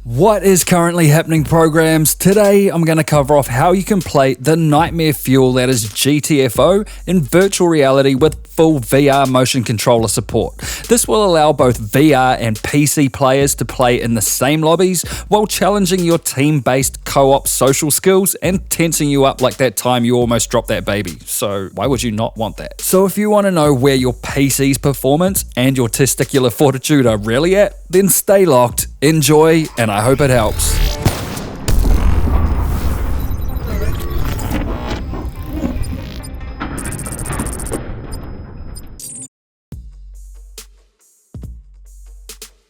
What is currently happening, programs? Today I'm going to cover off how you can play the nightmare fuel that is GTFO in virtual reality with full VR motion controller support. This will allow both VR and PC players to play in the same lobbies while challenging your team-based co-op social skills and tensing you up like that time you almost dropped that baby. So why would you not want that? So if you want to know where your PC's performance and your testicular fortitude are really at, then stay locked, enjoy, and I hope it helps.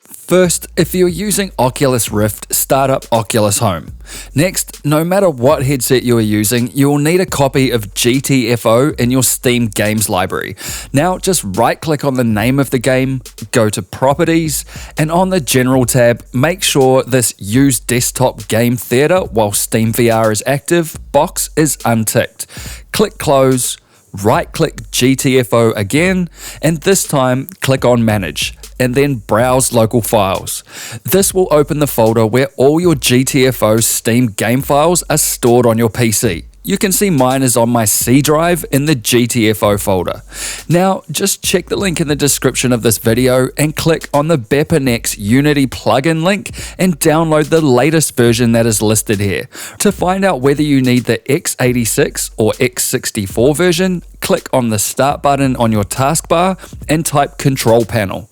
First, if you're using Oculus Rift, start up Oculus Home. Next, no matter what headset you are using, you will need a copy of GTFO in your Steam Games library. Now, just right-click on the name of the game, go to Properties, and on the General tab, make sure this Use Desktop Game Theater while SteamVR is active box is unticked. Click Close, right-click GTFO again, and this time click on Manage, and then browse local files. This will open the folder where all your GTFO Steam game files are stored on your PC. You can see mine is on my C drive in the GTFO folder. Now, just check the link in the description of this video and click on the VRFun Unity plugin link and download the latest version that is listed here. To find out whether you need the x86 or x64 version, click on the Start button on your taskbar and type Control Panel.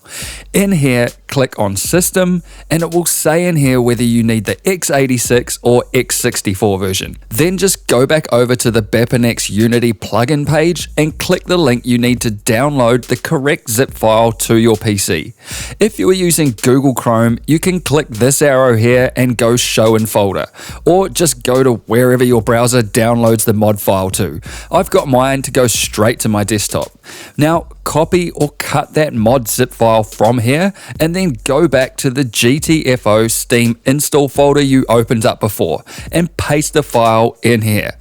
In here, click on System, and it will say in here whether you need the x86 or x64 version. Then just go back over to the VRFun Unity plugin page and click the link you need to download the correct zip file to your PC. If you are using Google Chrome, you can click this arrow here and go Show in Folder, or just go to wherever your browser downloads the mod file to. I've got mine to go straight to my desktop. Now, copy or cut that mod zip file from here and then go back to the GTFO Steam install folder you opened up before and paste the file in here.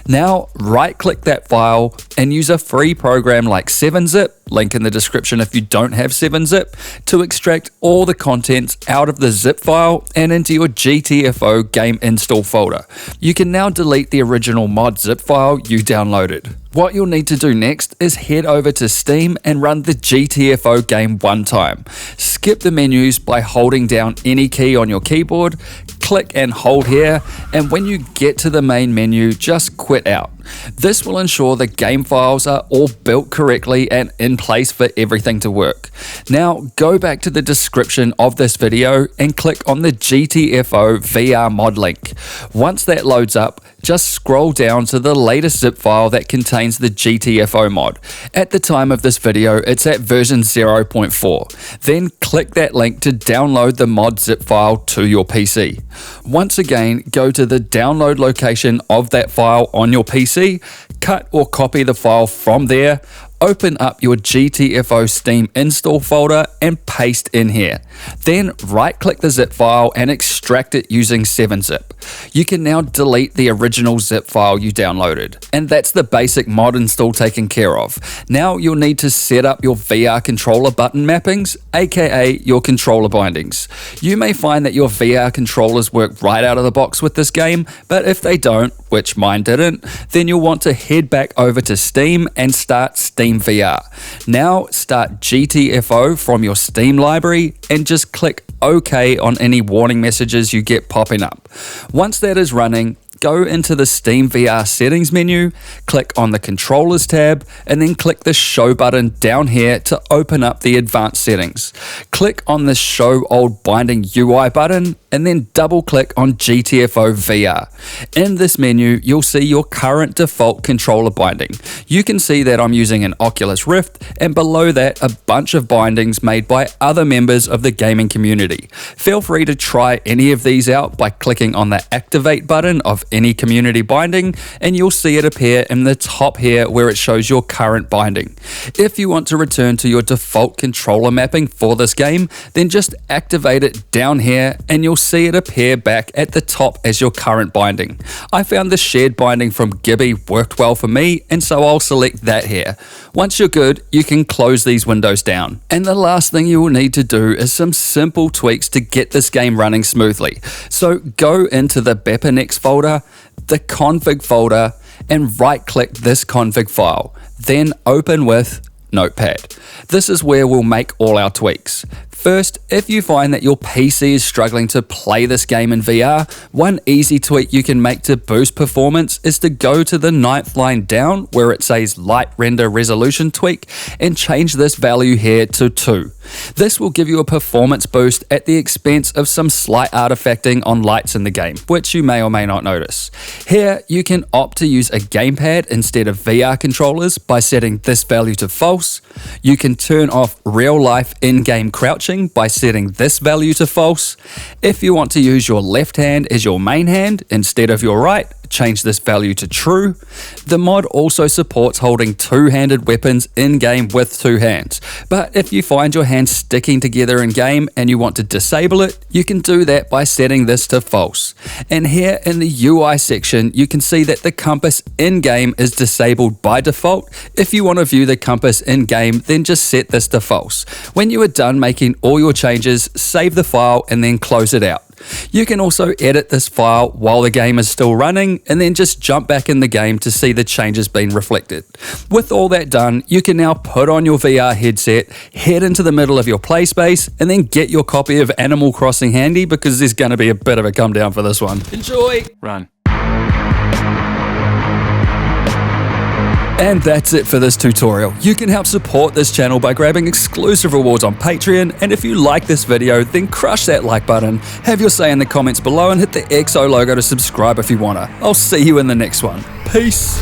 Now, right-click that file and use a free program like 7-Zip, link in the description if you don't have 7-Zip, to extract all the contents out of the zip file and into your GTFO game install folder. You can now delete the original mod zip file you downloaded. What you'll need to do next is head over to Steam and run the GTFO game one time. Skip the menus by holding down any key on your keyboard, click and hold here, and when you get to the main menu, just quit out. This will ensure the game files are all built correctly and in place for everything to work. Now go back to the description of this video and click on the GTFO VR mod link. Once that loads up, just scroll down to the latest zip file that contains the GTFO mod. At the time of this video, it's at version 0.4. Then click that link to download the mod zip file to your PC. Once again, go to the download location of that file on your PC, cut or copy the file from there, open up your GTFO Steam install folder and paste in here. Then right-click the zip file and extract it using 7-Zip. You can now delete the original zip file you downloaded. And that's the basic mod install taken care of. Now you'll need to set up your VR controller button mappings, aka your controller bindings. You may find that your VR controllers work right out of the box with this game, but if they don't, which mine didn't, then you'll want to head back over to Steam and start SteamVR. Now start GTFO from your Steam library and just click OK on any warning messages you get popping up. Once that is running, go into the SteamVR settings menu, click on the controllers tab, and then click the show button down here to open up the advanced settings. Click on the show old binding UI button and then double click on GTFO VR. In this menu, you'll see your current default controller binding. You can see that I'm using an Oculus Rift, and below that a bunch of bindings made by other members of the gaming community. Feel free to try any of these out by clicking on the activate button of any community binding, and you'll see it appear in the top here where it shows your current binding. If you want to return to your default controller mapping for this game, then just activate it down here and you'll see it appear back at the top as your current binding. I found the shared binding from Gibby worked well for me, and so I'll select that here. Once you're good, you can close these windows down. And the last thing you will need to do is some simple tweaks to get this game running smoothly. So go into the BepInEx folder, the config folder, and right click this config file. Then open with Notepad. This is where we'll make all our tweaks. First, if you find that your PC is struggling to play this game in VR, one easy tweak you can make to boost performance is to go to the 9th line down where it says Light Render Resolution Tweak and change this value here to 2. This will give you a performance boost at the expense of some slight artifacting on lights in the game, which you may or may not notice. Here, you can opt to use a gamepad instead of VR controllers by setting this value to false. You can turn off real-life in-game crouching by setting this value to false. If you want to use your left hand as your main hand instead of your right, change this value to true. The mod also supports holding two-handed weapons in-game with two hands, but if you find your hands sticking together in-game and you want to disable it, you can do that by setting this to false. And here in the UI section, you can see that the compass in-game is disabled by default. If you want to view the compass in-game, then just set this to false. When you are done making all your changes, save the file and then close it out. You can also edit this file while the game is still running and then just jump back in the game to see the changes being reflected. With all that done, you can now put on your VR headset, head into the middle of your play space, and then get your copy of Animal Crossing handy because there's going to be a bit of a come down for this one. Enjoy! Run. And that's it for this tutorial. You can help support this channel by grabbing exclusive rewards on Patreon, and if you like this video, then crush that like button, have your say in the comments below, and hit the XO logo to subscribe if you wanna. I'll see you in the next one. Peace!